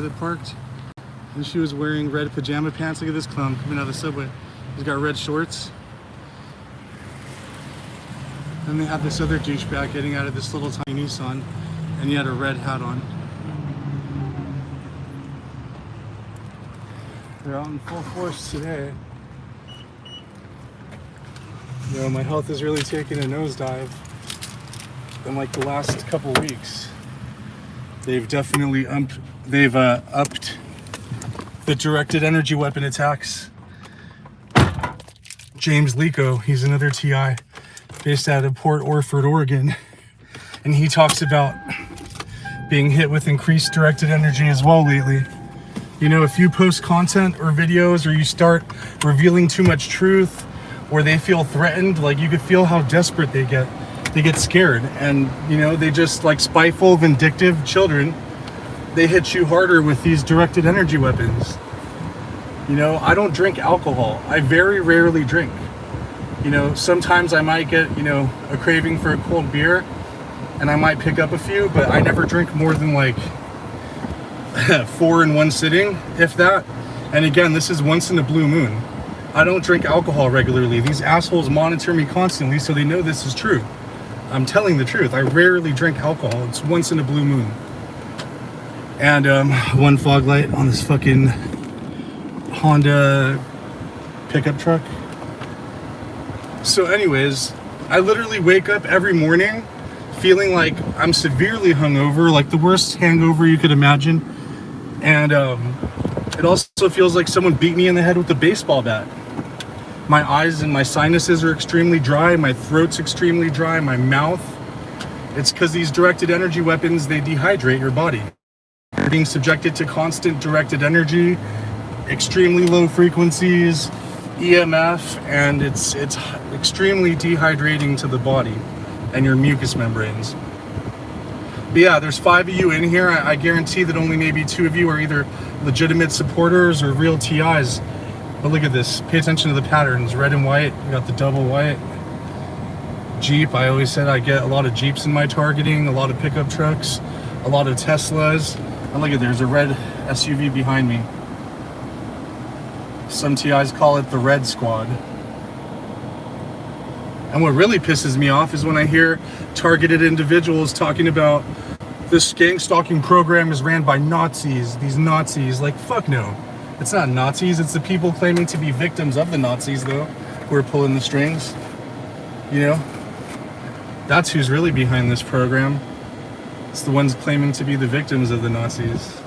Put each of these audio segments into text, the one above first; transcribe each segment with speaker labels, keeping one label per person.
Speaker 1: that parked, and she was wearing red pajama pants. Look at this clown coming out of the subway. He's got red shorts. Then they have this other douchebag getting out of this little tiny Nissan, and he had a red hat on. They're out in full force today. You know, my health is really taking a nosedive in like the last couple weeks. They've definitely upped the directed energy weapon attacks. James Lico, he's another TI based out of Port Orford, Oregon, and he talks about being hit with increased directed energy as well lately. You know, if you post content or videos, or you start revealing too much truth, or they feel threatened, like you could feel how desperate they get. They get scared, and you know, they just, like spiteful, vindictive children, they hit you harder with these directed energy weapons. You know, I don't drink alcohol. I very rarely drink. You know, sometimes I might get, you know, a craving for a cold beer, and I might pick up a few, but I never drink more than like 4 in one sitting, if that. And again, this is once in a blue moon. I don't drink alcohol regularly. These assholes monitor me constantly, so they know this is true. I'm telling the truth. I rarely drink alcohol. It's once in a blue moon. And one fog light on this fucking Honda pickup truck. So anyways, I literally wake up every morning feeling like I'm severely hungover, like the worst hangover you could imagine. And it also feels like someone beat me in the head with a baseball bat. My eyes and my sinuses are extremely dry. My throat's extremely dry. My mouth. It's because these directed energy weapons, they dehydrate your body. You're being subjected to constant directed energy, extremely low frequencies, EMF, and it's extremely dehydrating to the body and your mucous membranes. But yeah, there's 5 of you in here. I guarantee that only maybe 2 of you are either legitimate supporters or real TIs. But look at this. Pay attention to the patterns. Red and white. You got the double white. Jeep. I always said I get a lot of Jeeps in my targeting, a lot of pickup trucks, a lot of Teslas. And look at, there's a red SUV behind me. Some TIs call it the Red Squad. And what really pisses me off is when I hear targeted individuals talking about this Gangstalking program is ran by Nazis. These Nazis. Like, fuck no. It's not Nazis. It's the people claiming to be victims of the Nazis, though, who are pulling the strings. You know? That's who's really behind this program. It's the ones claiming to be the victims of the Nazis.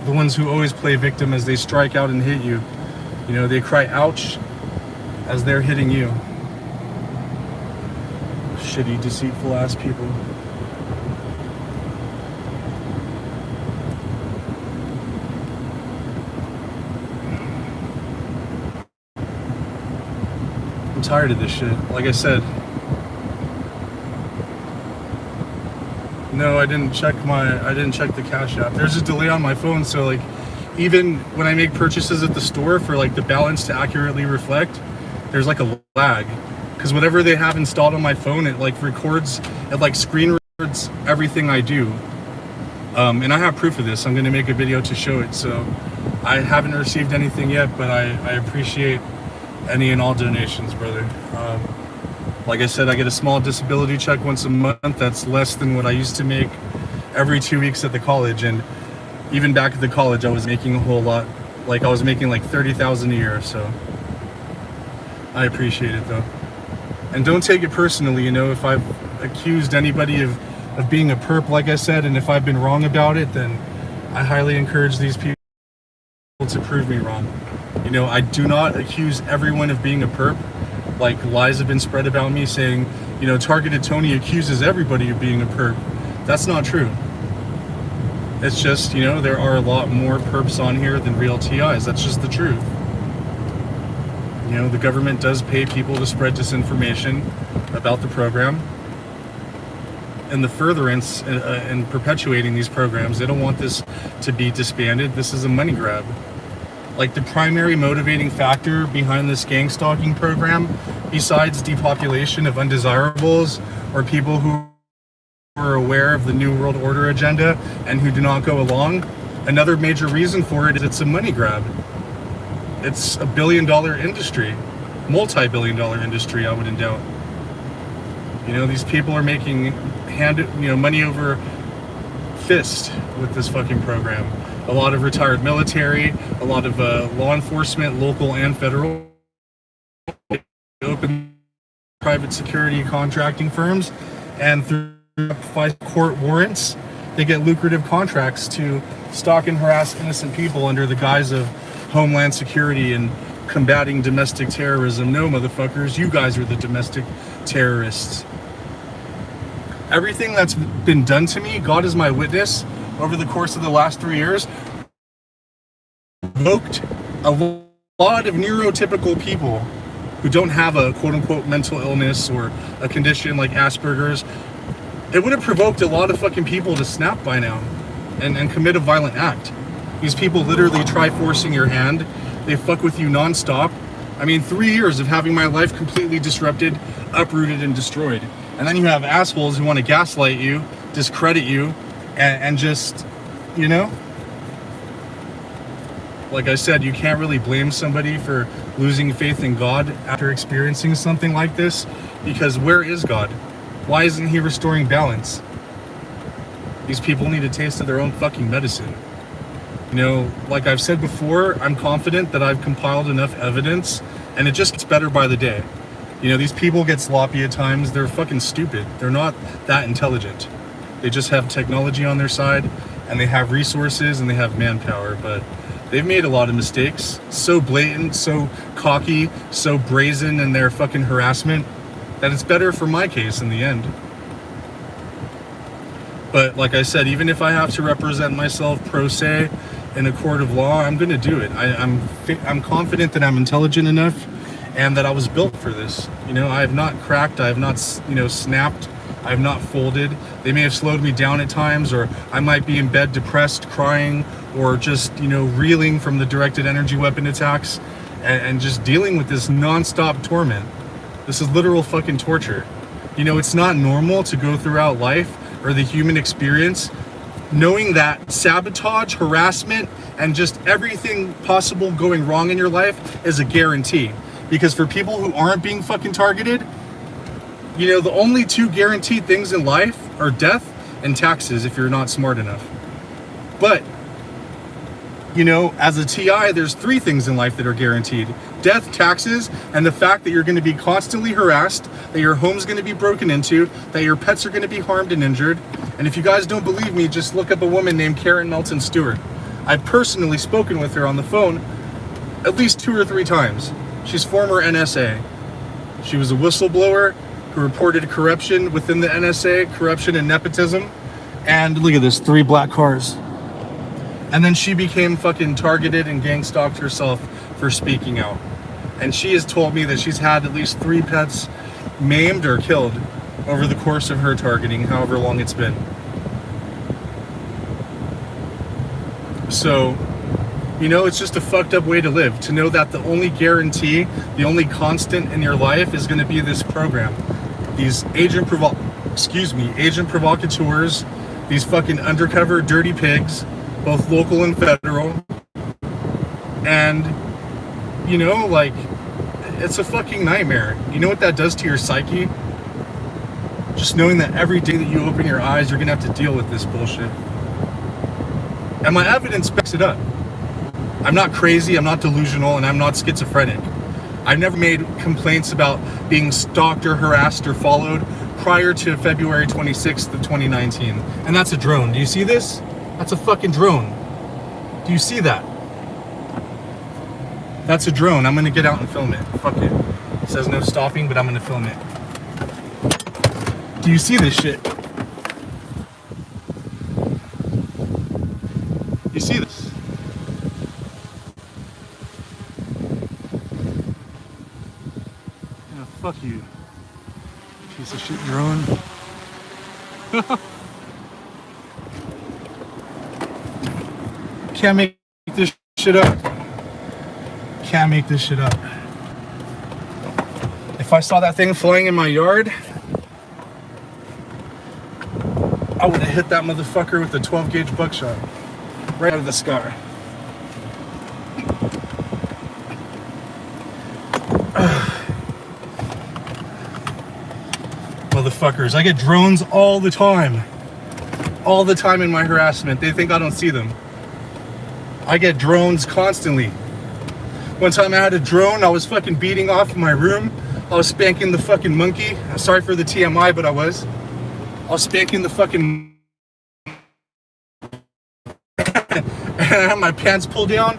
Speaker 1: The ones who always play victim as they strike out and hit you. You know, they cry ouch as they're hitting you. Shitty, deceitful ass people. I'm tired of this shit. Like I said, no, I didn't check the Cash App. There's a delay on my phone, so like even when I make purchases at the store for like the balance to accurately reflect, there's like a lag. Because whatever they have installed on my phone, it like records, it like screen records everything I do. And I have proof of this. I'm going to make a video to show it. So I haven't received anything yet, but I appreciate any and all donations, brother. Like I said, I get a small disability check once a month. That's less than what I used to make every 2 weeks at the college. And even back at the college, I was making a whole lot. Like I was making like $30,000 a year. So I appreciate it though. And don't take it personally, you know, if I've accused anybody of being a perp, like I said, and if I've been wrong about it, then I highly encourage these people to prove me wrong. You know, I do not accuse everyone of being a perp. Like, lies have been spread about me saying, you know, Targeted Tony accuses everybody of being a perp. That's not true. It's just, you know, there are a lot more perps on here than real TIs. That's just the truth. You know, the government does pay people to spread disinformation about the program. And the furtherance in perpetuating these programs, they don't want this to be disbanded. This is a money grab. Like, the primary motivating factor behind this Gangstalking program, besides depopulation of undesirables or people who are aware of the New World Order agenda and who do not go along, Another major reason for it is it's a money grab. It's a billion-dollar industry, multi-billion-dollar industry, I wouldn't doubt. You know, these people are making money over fist with this fucking program. A lot of retired military, a lot of law enforcement, local and federal, open private security contracting firms, and through court warrants, they get lucrative contracts to stalk and harass innocent people under the guise of homeland security and combating domestic terrorism. No, motherfuckers, you guys are the domestic terrorists. Everything that's been done to me, God is my witness, over the course of the last 3 years, provoked a lot of neurotypical people who don't have a quote-unquote mental illness or a condition like Asperger's. It would have provoked a lot of fucking people to snap by now and commit a violent act. These people literally try forcing your hand. They fuck with you nonstop. I mean, 3 years of having my life completely disrupted, uprooted, and destroyed. And then you have assholes who want to gaslight you, discredit you, and just, you know? Like I said, you can't really blame somebody for losing faith in God after experiencing something like this, because where is God? Why isn't he restoring balance? These people need a taste of their own fucking medicine. You know, like I've said before, I'm confident that I've compiled enough evidence, and it just gets better by the day. You know, these people get sloppy at times. They're fucking stupid. They're not that intelligent. They just have technology on their side, and they have resources, and they have manpower, but they've made a lot of mistakes. So blatant, so cocky, so brazen in their fucking harassment that it's better for my case in the end. But like I said, even if I have to represent myself pro se in a court of law, I'm going to do it. I'm confident that I'm intelligent enough and that I was built for this. You know, I have not cracked, I have not, snapped, I have not folded. They may have slowed me down at times, or I might be in bed depressed, crying, or just, reeling from the directed energy weapon attacks and just dealing with this nonstop torment. This is literal fucking torture. You know, it's not normal to go throughout life or the human experience knowing that sabotage, harassment, and just everything possible going wrong in your life is a guarantee. Because for people who aren't being fucking targeted, the only two guaranteed things in life are death and taxes if you're not smart enough. But, as a TI, there's three things in life that are guaranteed: death, taxes, and the fact that you're going to be constantly harassed, that your home's going to be broken into, that your pets are going to be harmed and injured. And if you guys don't believe me, just look up a woman named Karen Melton Stewart. I've personally spoken with her on the phone at least 2 or 3 times. She's former NSA. She was a whistleblower who reported corruption within the NSA, corruption and nepotism. And look at this, 3 black cars. And then she became fucking targeted and gang stalked herself for speaking out. And she has told me that she's had at least 3 pets maimed or killed over the course of her targeting, however long it's been. So, it's just a fucked up way to live, to know that the only guarantee, the only constant in your life is going to be this program. These agent provocateurs, these fucking undercover dirty pigs, both local and federal. And, it's a fucking nightmare. You know what that does to your psyche? Just knowing that every day that you open your eyes, you're gonna have to deal with this bullshit. And my evidence backs it up. I'm not crazy, I'm not delusional, and I'm not schizophrenic. I've never made complaints about being stalked or harassed or followed prior to February 26th of 2019. And that's a drone. Do you see this? That's a fucking drone. Do you see that? That's a drone. I'm gonna get out and film it. Fuck it. It says no stopping, but I'm gonna film it. Do you see this shit? You see this? Yeah, fuck you. Piece of shit drone. Can't make this shit up. Can't make this shit up. If I saw that thing flying in my yard, I would have hit that motherfucker with a 12 gauge buckshot. right out of the sky. Motherfuckers, I get drones all the time. All the time in my harassment. They think I don't see them. I get drones constantly. One time I had a drone, I was fucking beating off in my room. I was spanking the fucking monkey. Sorry for the TMI, but I was spanking the fucking and I had my pants pulled down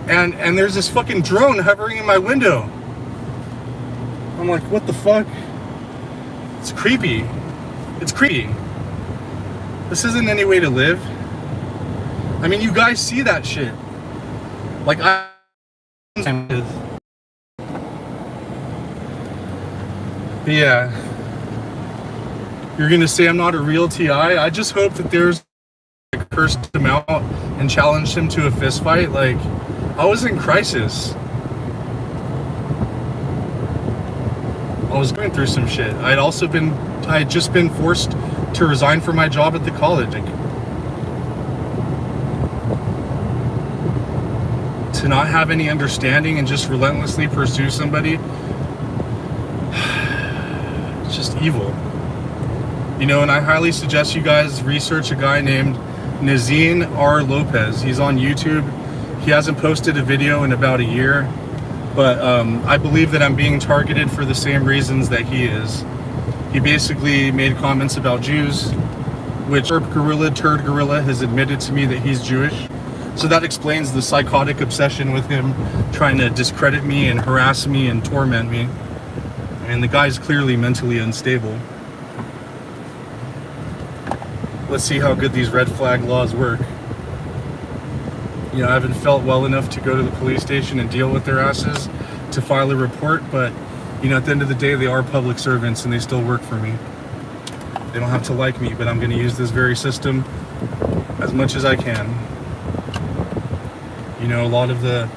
Speaker 1: and there's this fucking drone hovering in my window. I'm like, what the fuck? It's creepy. It's creepy. This isn't any way to live. I mean, you guys see that shit. Like, yeah. You're gonna say I'm not a real TI? I just hope that there's cursed him out and challenged him to a fist fight. Like, I was in crisis. I was going through some shit. I had just been forced to resign from my job at the college. Like, to not have any understanding and just relentlessly pursue somebody, it's just evil. You know, and I highly suggest you guys research a guy named Nazine R. Lopez. He's on YouTube. He hasn't posted a video in about a year, but I believe that I'm being targeted for the same reasons that he is. He basically made comments about Jews, which Turd Gorilla has admitted to me that he's Jewish. So that explains the psychotic obsession with him trying to discredit me and harass me and torment me. And the guy's clearly mentally unstable. Let's see how good these red flag laws work. You know, I haven't felt well enough to go to the police station and deal with their asses to file a report, but you know, at the end of the day, they are public servants and they still work for me. They don't have to like me, but I'm going to use this very system as much as I can. You know, a lot of the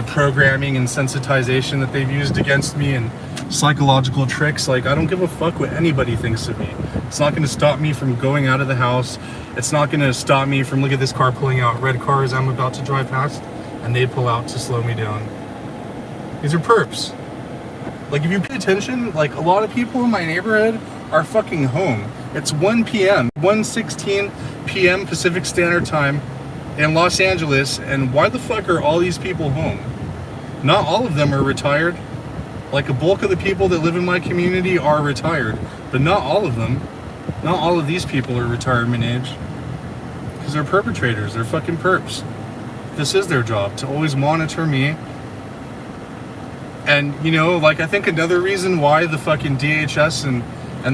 Speaker 1: programming and sensitization that they've used against me and psychological tricks, like, I don't give a fuck what anybody thinks of me. It's not going to stop me from going out of the house. It's not going to stop me from, look at this car pulling out, red car as I'm about to drive past, and they pull out to slow me down. These are perps. Like, if you pay attention, like, a lot of people in my neighborhood are fucking home. It's 1 p.m., 1:16 p.m. Pacific Standard Time in Los Angeles, and why the fuck are all these people home? Not all of them are retired. Like, a bulk of the people that live in my community are retired, but not all of them. Not all of these people are retirement age. Because they're perpetrators, they're fucking perps. This is their job, to always monitor me. And, you know, like, I think another reason why the fucking DHS and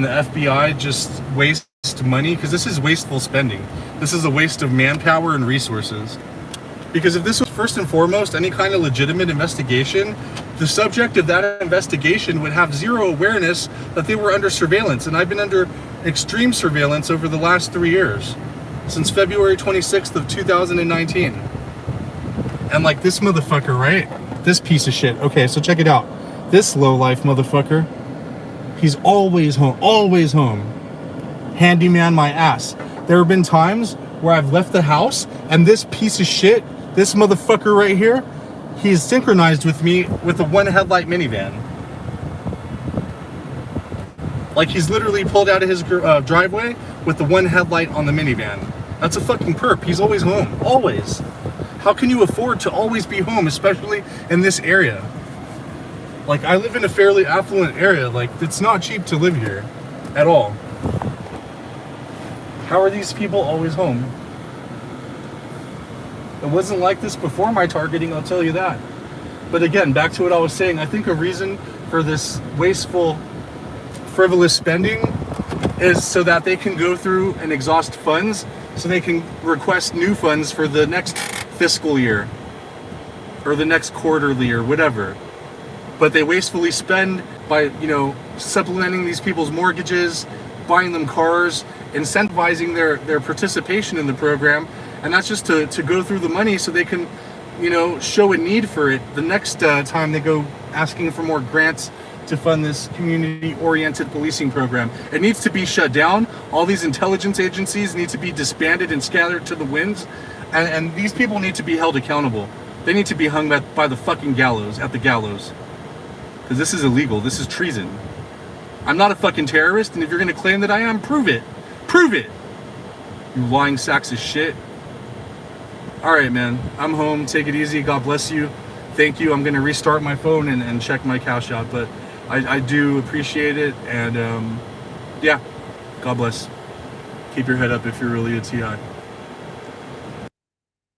Speaker 1: the FBI just waste money, because this is wasteful spending. This is a waste of manpower and resources. Because if this was first and foremost any kind of legitimate investigation, the subject of that investigation would have zero awareness that they were under surveillance. And I've been under extreme surveillance over the last 3 years, since February 26th of 2019. And like, this motherfucker, right? This piece of shit. Okay, so check it out. This lowlife motherfucker, he's always home, always home. Handyman my ass. There have been times where I've left the house and this piece of shit, this motherfucker right here, he's synchronized with me with a one headlight minivan. Like, he's literally pulled out of his driveway with the one headlight on the minivan. That's a fucking perp. He's always home. Always. How can you afford to always be home, especially in this area? Like, I live in a fairly affluent area. Like, it's not cheap to live here at all. How are these people always home? It wasn't like this before my targeting, I'll tell you that. But again, back to what I was saying, I think a reason for this wasteful, frivolous spending is so that they can go through and exhaust funds, so they can request new funds for the next fiscal year or the next quarterly or whatever. But they wastefully spend by, you know, supplementing these people's mortgages, buying them cars, incentivizing their participation in the program. And that's just to go through the money so they can, you know, show a need for it the next time they go asking for more grants to fund this community-oriented policing program. It needs to be shut down. All these intelligence agencies need to be disbanded and scattered to the winds. And these people need to be held accountable. They need to be hung by the fucking gallows, at the gallows. Because this is illegal. This is treason. I'm not a fucking terrorist, and if you're going to claim that I am, prove it. Prove it! You lying sacks of shit. Alright, man. I'm home. Take it easy. God bless you. Thank you. I'm going to restart my phone and check my Cash App, but I do appreciate it, and yeah, God bless. Keep your head up if you're really a TI.